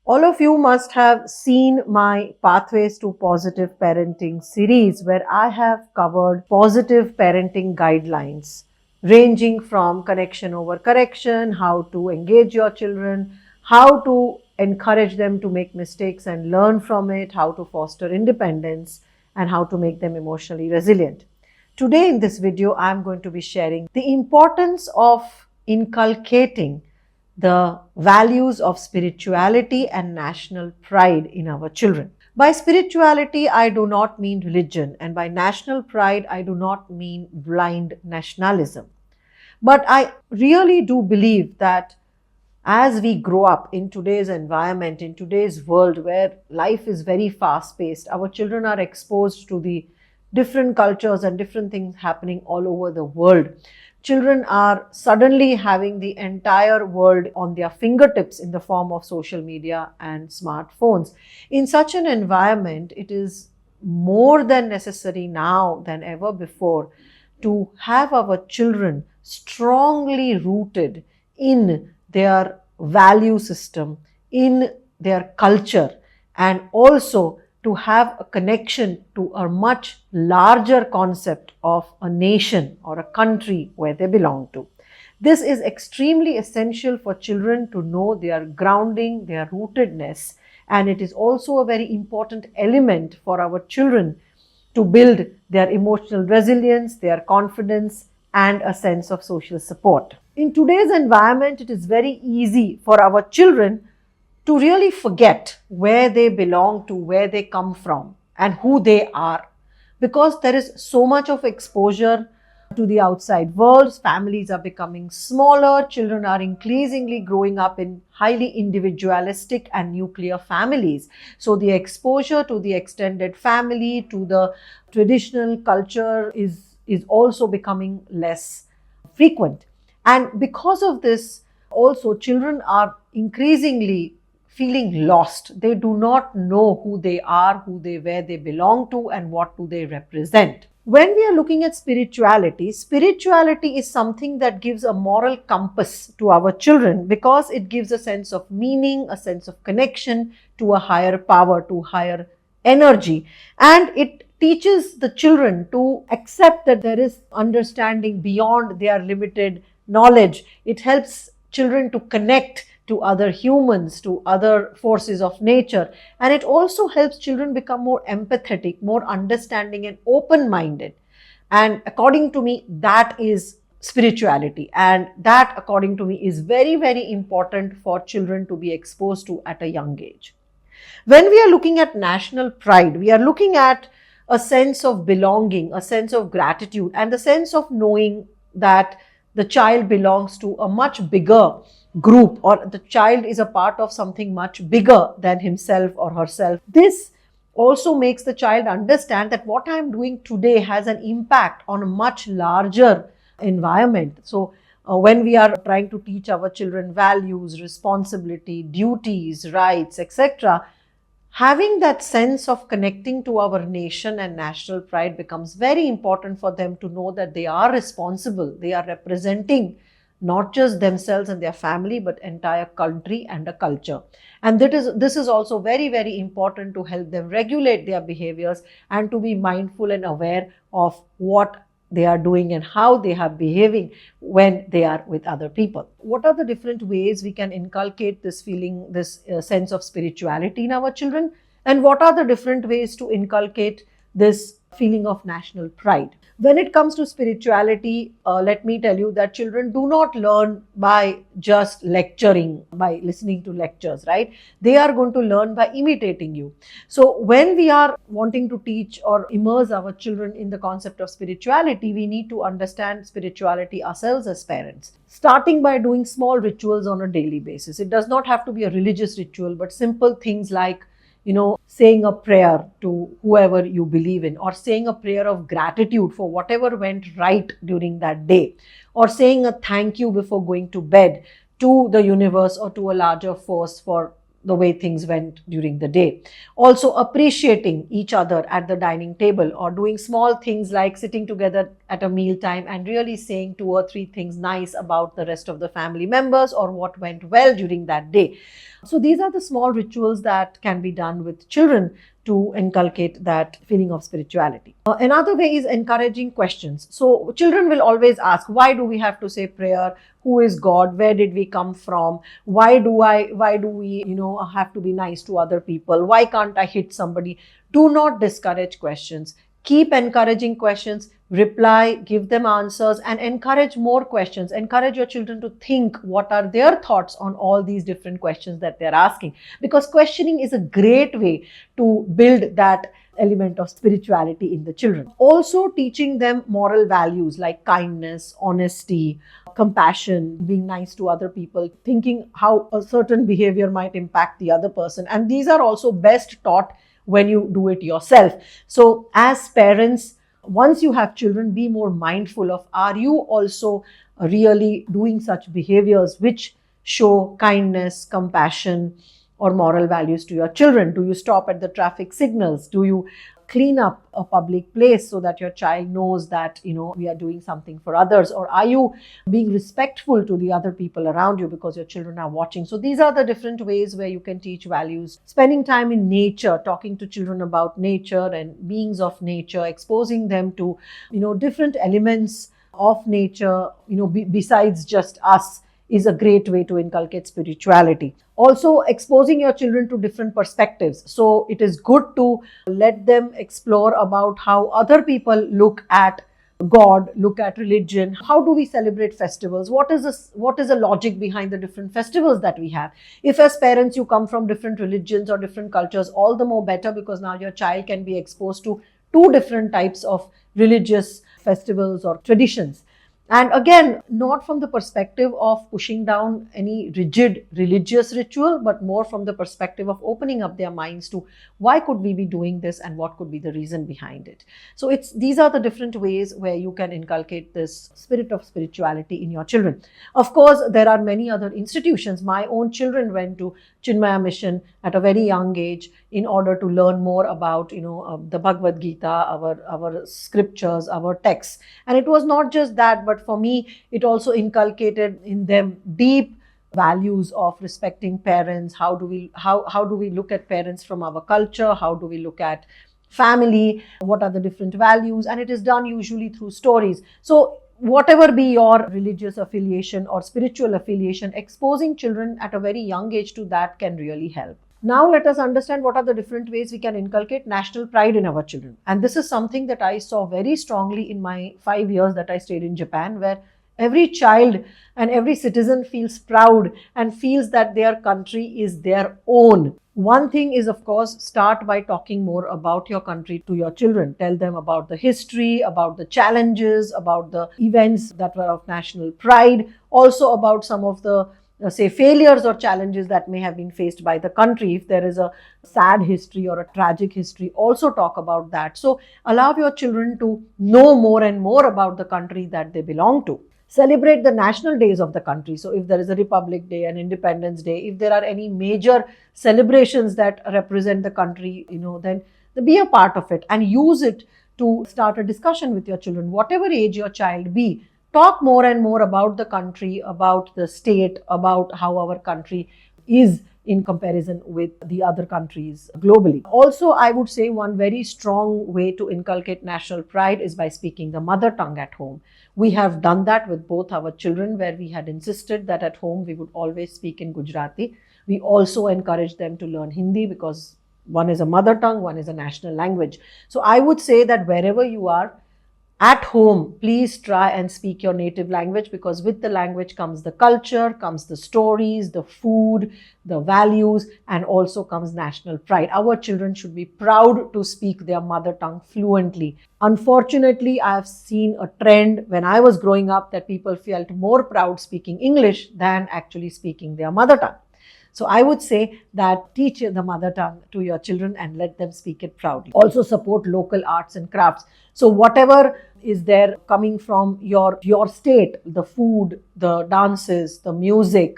All of you must have seen my Pathways to Positive Parenting series, where I have covered positive parenting guidelines ranging from connection over correction, how to engage your children, how to encourage them to make mistakes and learn from it, how to foster independence, and how to make them emotionally resilient. Today in this video, I am going to be sharing the importance of inculcating the values of spirituality and national pride in our children. By spirituality, I do not mean religion, and by national pride, I do not mean blind nationalism. But I really do believe that as we grow up in today's environment, in today's world where life is very fast paced, our children are exposed to the different cultures and different things happening all over the world. Children are suddenly having the entire world on their fingertips in the form of social media and smartphones. In such an environment, it is more than necessary now than ever before to have our children strongly rooted in their value system, in their culture, and also to have a connection to a much larger concept of a nation or a country where they belong to. This is extremely essential for children to know their grounding, their rootedness, and it is also a very important element for our children to build their emotional resilience, their confidence, and a sense of social support. In today's environment, it is very easy for our children to really forget where they belong to, where they come from, and who they are, because there is so much of exposure to the outside world. Families are becoming smaller. Children are increasingly growing up in highly individualistic and nuclear families. So the exposure to the extended family, to the traditional culture is also becoming less frequent. And because of this, also children are increasingly feeling lost. They do not know who they are, where they belong to, and what do they represent. When we are looking at spirituality, spirituality is something that gives a moral compass to our children because it gives a sense of meaning, a sense of connection to a higher power, to higher energy. And it teaches the children to accept that there is understanding beyond their limited knowledge. It helps children to connect to other humans, to other forces of nature. And it also helps children become more empathetic, more understanding, and open-minded. And according to me, that is spirituality. And that, according to me, is very, very important for children to be exposed to at a young age. When we are looking at national pride, we are looking at a sense of belonging, a sense of gratitude, and the sense of knowing that the child belongs to a much bigger group, or the child is a part of something much bigger than himself or herself. This also makes the child understand that what I am doing today has an impact on a much larger environment. So when we are trying to teach our children values, responsibility, duties, rights, etc., having that sense of connecting to our nation and national pride becomes very important for them to know that they are responsible. They are representing not just themselves and their family, but entire country and a culture. And this is also very, very important to help them regulate their behaviors and to be mindful and aware of what they are doing and how they are behaving when they are with other people. What are the different ways we can inculcate this feeling, this sense of spirituality in our children? And what are the different ways to inculcate this feeling of national pride? When it comes to spirituality, let me tell you that children do not learn by just lecturing, by listening to lectures, right? They are going to learn by imitating you. So when we are wanting to teach or immerse our children in the concept of spirituality, we need to understand spirituality ourselves as parents, starting by doing small rituals on a daily basis. It does not have to be a religious ritual, but simple things like saying a prayer to whoever you believe in, or saying a prayer of gratitude for whatever went right during that day, or saying a thank you before going to bed to the universe or to a larger force for the way things went during the day. Also appreciating each other at the dining table, or doing small things like sitting together at a meal time and really saying 2 or 3 things nice about the rest of the family members or what went well during that day. So these are the small rituals that can be done with children to inculcate that feeling of spirituality. Another way is encouraging questions. So children will always ask, why do we have to say prayer? Who is God? Where did we come from? Why do we, have to be nice to other people? Why can't I hit somebody? Do not discourage questions. Keep encouraging questions, reply, give them answers, and encourage more questions. Encourage your children to think what are their thoughts on all these different questions that they're asking. Because questioning is a great way to build that element of spirituality in the children. Also teaching them moral values like kindness, honesty, compassion, being nice to other people, thinking how a certain behavior might impact the other person. And these are also best taught when you do it yourself. So as parents, once you have children, be more mindful of, are you also really doing such behaviors which show kindness, compassion, or moral values to your children? Do you stop at the traffic signals? Do you clean up a public place so that your child knows that, we are doing something for others? Or are you being respectful to the other people around you because your children are watching? So these are the different ways where you can teach values. Spending time in nature, talking to children about nature and beings of nature, exposing them to, different elements of nature, besides just us, is a great way to inculcate spirituality. Also, exposing your children to different perspectives. So it is good to let them explore about how other people look at God, look at religion. How do we celebrate festivals? What is the logic behind the different festivals that we have? If as parents you come from different religions or different cultures, all the more better, because now your child can be exposed to 2 different types of religious festivals or traditions. And again, not from the perspective of pushing down any rigid religious ritual, but more from the perspective of opening up their minds to why could we be doing this and what could be the reason behind it. So these are the different ways where you can inculcate this spirit of spirituality in your children. Of course, there are many other institutions. My own children went to Chinmaya Mission at a very young age in order to learn more about, the Bhagavad Gita, our scriptures, our texts. And it was not just that, but for me, it also inculcated in them deep values of respecting parents. How do we look at parents from our culture? How do we look at family? What are the different values? And it is done usually through stories. So whatever be your religious affiliation or spiritual affiliation, exposing children at a very young age to that can really help. Now let us understand what are the different ways we can inculcate national pride in our children. And this is something that I saw very strongly in my 5 years that I stayed in Japan, where every child and every citizen feels proud and feels that their country is their own. One thing is, of course, start by talking more about your country to your children. Tell them about the history, about the challenges, about the events that were of national pride, also about some of the failures or challenges that may have been faced by the country. If there is a sad history or a tragic history, also talk about that. So allow your children to know more and more about the country that they belong to. Celebrate the national days of the country. So if there is a Republic Day, an Independence Day, if there are any major celebrations that represent the country, then be a part of it and use it to start a discussion with your children, whatever age your child be. Talk more and more about the country, about the state, about how our country is in comparison with the other countries globally. Also, I would say one very strong way to inculcate national pride is by speaking the mother tongue at home. We have done that with both our children, where we had insisted that at home we would always speak in Gujarati. We also encourage them to learn Hindi because one is a mother tongue, one is a national language. So I would say that wherever you are, at home, please try and speak your native language, because with the language comes the culture, comes the stories, the food, the values, and also comes national pride. Our children should be proud to speak their mother tongue fluently. Unfortunately, I have seen a trend when I was growing up that people felt more proud speaking English than actually speaking their mother tongue. So I would say that teach the mother tongue to your children and let them speak it proudly. Also support local arts and crafts. So whatever is there coming from your state, the food, the dances, the music,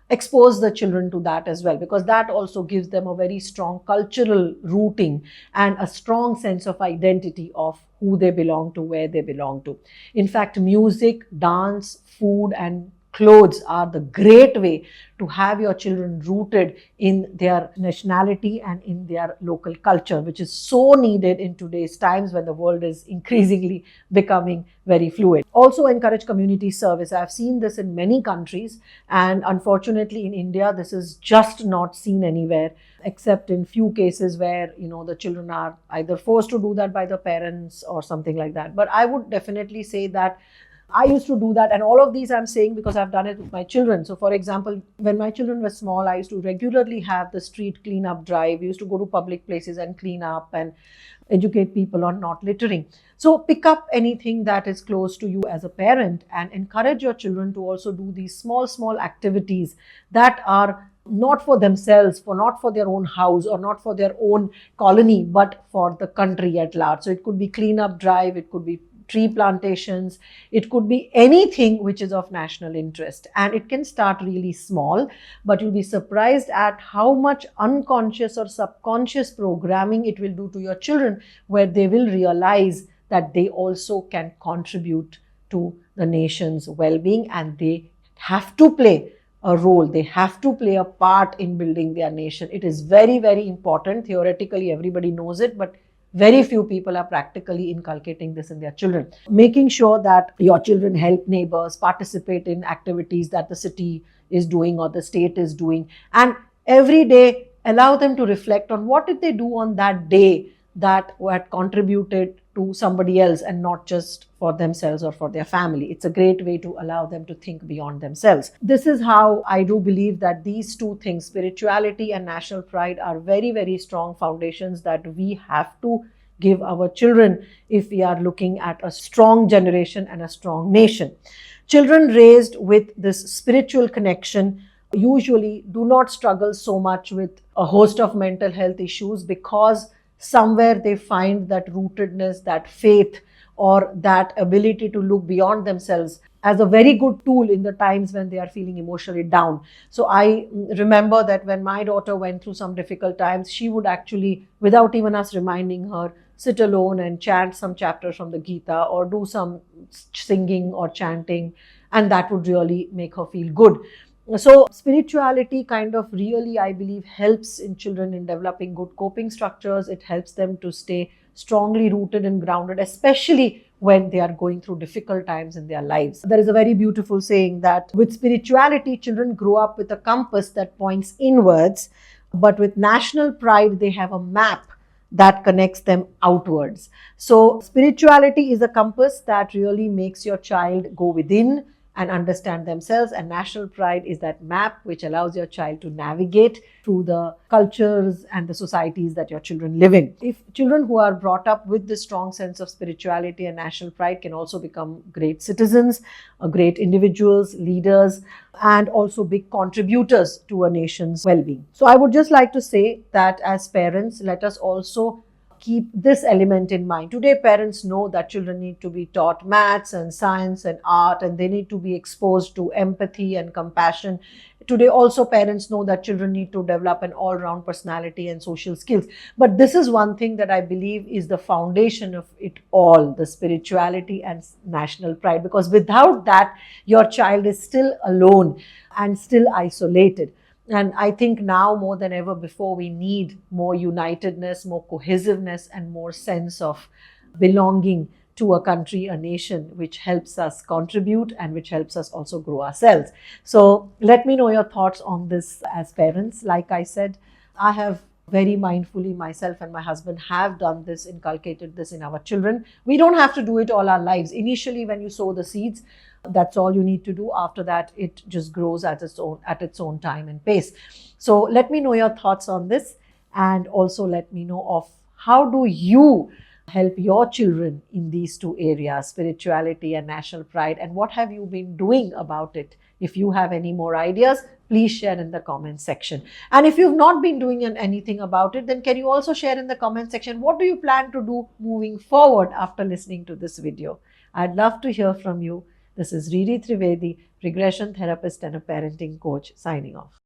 expose the children to that as well, because that also gives them a very strong cultural rooting and a strong sense of identity of who they belong to, where they belong to. In fact, music, dance, food, and clothes are the great way to have your children rooted in their nationality and in their local culture, which is so needed in today's times when the world is increasingly becoming very fluid. Also encourage community service. I've seen this in many countries, and unfortunately in India this is just not seen anywhere, except in few cases where the children are either forced to do that by the parents or something like that. But I would definitely say that I used to do that, and all of these I'm saying because I've done it with my children. So for example, when my children were small, I used to regularly have the street cleanup drive. We used to go to public places and clean up and educate people on not littering. So pick up anything that is close to you as a parent and encourage your children to also do these small activities that are not for themselves, not for their own house or not for their own colony, but for the country at large. So it could be cleanup drive, it could be tree plantations, it could be anything which is of national interest. And it can start really small, but you'll be surprised at how much unconscious or subconscious programming it will do to your children, where they will realize that they also can contribute to the nation's well-being, and they have to play a role. They have to play a part in building their nation. It is very, very important. Theoretically, everybody knows it, but very few people are practically inculcating this in their children. Making sure that your children help neighbors, participate in activities that the city is doing or the state is doing, and every day allow them to reflect on what did they do on that day that had contributed to somebody else and not just for themselves or for their family. It's a great way to allow them to think beyond themselves. This is how I do believe that these two things, spirituality and national pride, are very, very strong foundations that we have to give our children if we are looking at a strong generation and a strong nation. Children raised with this spiritual connection usually do not struggle so much with a host of mental health issues, because somewhere they find that rootedness, that faith, or that ability to look beyond themselves as a very good tool in the times when they are feeling emotionally down. So I remember that when my daughter went through some difficult times, she would actually, without even us reminding her, sit alone and chant some chapters from the Gita or do some singing or chanting, and that would really make her feel good. So spirituality kind of really, I believe, helps in children in developing good coping structures. It helps them to stay strongly rooted and grounded, especially when they are going through difficult times in their lives. There is a very beautiful saying that with spirituality, children grow up with a compass that points inwards, but with national pride, they have a map that connects them outwards. So spirituality is a compass that really makes your child go within and understand themselves, and national pride is that map which allows your child to navigate through the cultures and the societies that your children live in. If children who are brought up with this strong sense of spirituality and national pride can also become great citizens, great individuals, leaders, and also big contributors to a nation's well-being. So I would just like to say that as parents, let us also keep this element in mind. Today, parents know that children need to be taught maths and science and art, and they need to be exposed to empathy and compassion. Today, also parents know that children need to develop an all-round personality and social skills. But this is one thing that I believe is the foundation of it all, the spirituality and national pride, because without that, your child is still alone and still isolated. And I think now more than ever before, we need more unitedness, more cohesiveness, and more sense of belonging to a country, a nation, which helps us contribute and which helps us also grow ourselves. So let me know your thoughts on this as parents. Like I said, I have very mindfully, myself and my husband have done this, inculcated this in our children. We don't have to do it all our lives. Initially, when you sow the seeds, that's all you need to do. After that, it just grows at its own time and pace. So let me know your thoughts on this, and also let me know of how do you help your children in these two areas, spirituality and national pride, and what have you been doing about it? If you have any more ideas, please share in the comment section. And if you've not been doing anything about it, then can you also share in the comment section, what do you plan to do moving forward after listening to this video? I'd love to hear from you. This is Riri Trivedi, regression therapist and a parenting coach, signing off.